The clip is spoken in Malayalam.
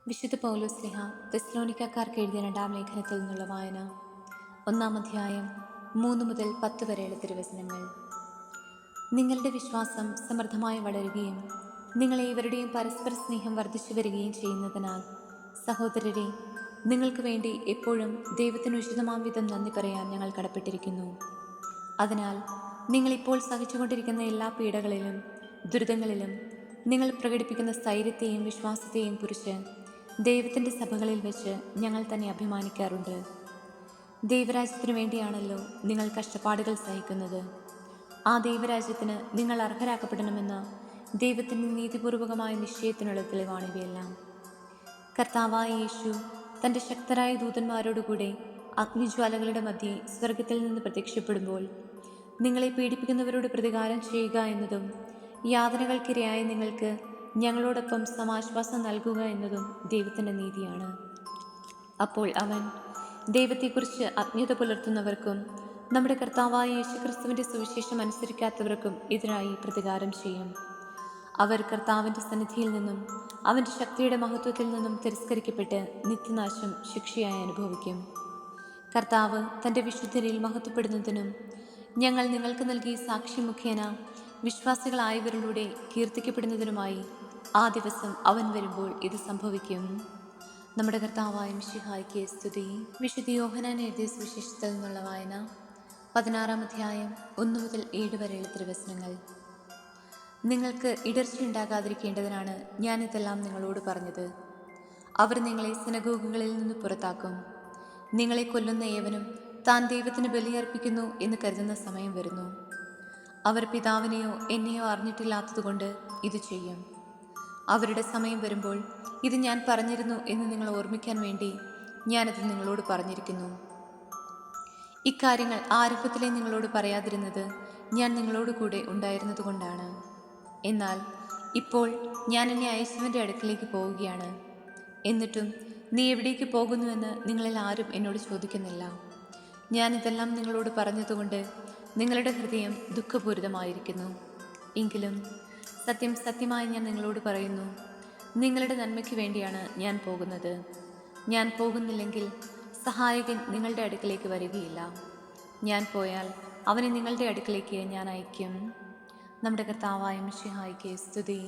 വിശുദ്ധ പൗലോസ്ലിഹ തെസ്സലോനിക്കക്കാർക്ക് എഴുതിയ 2-ാം ലേഖനത്തിൽ നിന്നുള്ള വായന. 1-ാം അധ്യായം 3 മുതൽ 10 വരെയുള്ള തിരുവചനങ്ങൾ. നിങ്ങളുടെ വിശ്വാസം സമൃദ്ധമായി വളരുകയും നിങ്ങളേവരുടെയും പരസ്പര സ്നേഹം വർദ്ധിച്ചു വരികയും ചെയ്യുന്നതിനാൽ സഹോദരരെ, നിങ്ങൾക്ക് വേണ്ടി എപ്പോഴും ദൈവത്തിന് ഉചിതമാം വിധം നന്ദി പറയാൻ ഞങ്ങൾ കടപ്പെട്ടിരിക്കുന്നു. അതിനാൽ നിങ്ങളിപ്പോൾ സഹിച്ചുകൊണ്ടിരിക്കുന്ന എല്ലാ പീഡകളിലും ദുരിതങ്ങളിലും നിങ്ങൾ പ്രകടിപ്പിക്കുന്ന സ്ഥൈര്യത്തെയും വിശ്വാസത്തെയും കുറിച്ച് ദൈവത്തിൻ്റെ സഭകളിൽ വെച്ച് ഞങ്ങൾ തന്നെ അഭിമാനിക്കാറുണ്ട്. ദൈവരാജ്യത്തിനു വേണ്ടിയാണല്ലോ നിങ്ങൾ കഷ്ടപ്പാടുകൾ സഹിക്കുന്നത്. ആ ദൈവരാജ്യത്തിന് നിങ്ങൾ അർഹരാക്കപ്പെടണമെന്ന ദൈവത്തിൻ്റെ നീതിപൂർവകമായ നിശ്ചയത്തിനുള്ള തെളിവാണിവയെല്ലാം. കർത്താവായ യേശു തൻ്റെ ശക്തരായ ദൂതന്മാരോടുകൂടെ അഗ്നിജ്വാലകളുടെ മധ്യേ സ്വർഗത്തിൽ നിന്ന് പ്രത്യക്ഷപ്പെടുമ്പോൾ നിങ്ങളെ പീഡിപ്പിക്കുന്നവരോട് പ്രതികാരം ചെയ്യുക എന്നതും യാതനകൾക്കിരയായ നിങ്ങൾക്ക് ഞങ്ങളോടൊപ്പം സമാശ്വാസം നൽകുക എന്നതും ദൈവത്തിൻ്റെ നീതിയാണ്. അപ്പോൾ അവൻ ദൈവത്തെക്കുറിച്ച് അജ്ഞത പുലർത്തുന്നവർക്കും നമ്മുടെ കർത്താവായ യേശുക്രിസ്തുവിൻ്റെ സുവിശേഷം അനുസരിക്കാത്തവർക്കും എതിരായി പ്രതികാരം ചെയ്യും. അവർ കർത്താവിൻ്റെ സന്നിധിയിൽ നിന്നും അവൻ്റെ ശക്തിയുടെ മഹത്വത്തിൽ നിന്നും തിരസ്കരിക്കപ്പെട്ട് നിത്യനാശം ശിക്ഷയായി അനുഭവിക്കും. കർത്താവ് തൻ്റെ വിശുദ്ധരിൽ മഹത്വപ്പെടുന്നതിനും ഞങ്ങൾ നിങ്ങൾക്ക് നൽകിയ സാക്ഷി മുഖേന വിശ്വാസികളായവരിലൂടെ കീർത്തിക്കപ്പെടുന്നതിനുമായി ആ ദിവസം അവൻ വരുമ്പോൾ ഇത് സംഭവിക്കും. നമ്മുടെ കർത്താവായ മിശിഹായ്ക്ക് സ്തുതി. വിശുദ്ധ യോഹന്നാൻ എഴുതിയ സുവിശേഷത്തിൽ നിന്നുള്ള വായന. 16-ാം അധ്യായം 1 മുതൽ 7 വരെയുള്ള തിരുവചനങ്ങൾ. നിങ്ങൾക്ക് ഇടർച്ചയുണ്ടാകാതിരിക്കേണ്ടതിനാണ് ഞാനിതെല്ലാം നിങ്ങളോട് പറഞ്ഞത്. അവർ നിങ്ങളെ സിനഗോഗുകളിൽ നിന്ന് പുറത്താക്കും. നിങ്ങളെ കൊല്ലുന്ന ഏവനും താൻ ദൈവത്തിന് ബലിയർപ്പിക്കുന്നു എന്ന് കരുതുന്ന സമയം വരുന്നു. അവർ പിതാവിനെയോ എന്നെയോ അറിഞ്ഞിട്ടില്ലാത്തതുകൊണ്ട് ഇത് ചെയ്യും. അവരുടെ സമയം വരുമ്പോൾ ഇത് ഞാൻ പറഞ്ഞിരുന്നു എന്ന് നിങ്ങൾ ഓർമ്മിക്കാൻ വേണ്ടി ഞാനത് നിങ്ങളോട് പറഞ്ഞിരിക്കുന്നു. ഇക്കാര്യങ്ങൾ ആരംഭത്തിലേ നിങ്ങളോട് പറയാതിരുന്നത് ഞാൻ നിങ്ങളോട് കൂടെ ഉണ്ടായിരുന്നത് കൊണ്ടാണ്. എന്നാൽ ഇപ്പോൾ ഞാൻ എന്നെ അയച്ചവൻ്റെ അടുക്കിലേക്ക് പോവുകയാണ്. എന്നിട്ടും നീ എവിടേക്ക് പോകുന്നുവെന്ന് നിങ്ങളിൽ ആരും എന്നോട് ചോദിക്കുന്നില്ല. ഞാനിതെല്ലാം നിങ്ങളോട് പറഞ്ഞതുകൊണ്ട് നിങ്ങളുടെ ഹൃദയം ദുഃഖപൂരിതമായിരിക്കുന്നു. എങ്കിലും സത്യം സത്യമായി ഞാൻ നിങ്ങളോട് പറയുന്നു, നിങ്ങളുടെ നന്മയ്ക്ക് വേണ്ടിയാണ് ഞാൻ പോകുന്നത്. ഞാൻ പോകുന്നില്ലെങ്കിൽ സഹായകൻ നിങ്ങളുടെ അടുക്കിലേക്ക് വരികയില്ല. ഞാൻ പോയാൽ അവനെ നിങ്ങളുടെ അടുക്കിലേക്ക് ഞാൻ അയക്കും. നമ്മുടെ കർത്താവായ മിശിഹായ്ക്ക് സ്തുതി.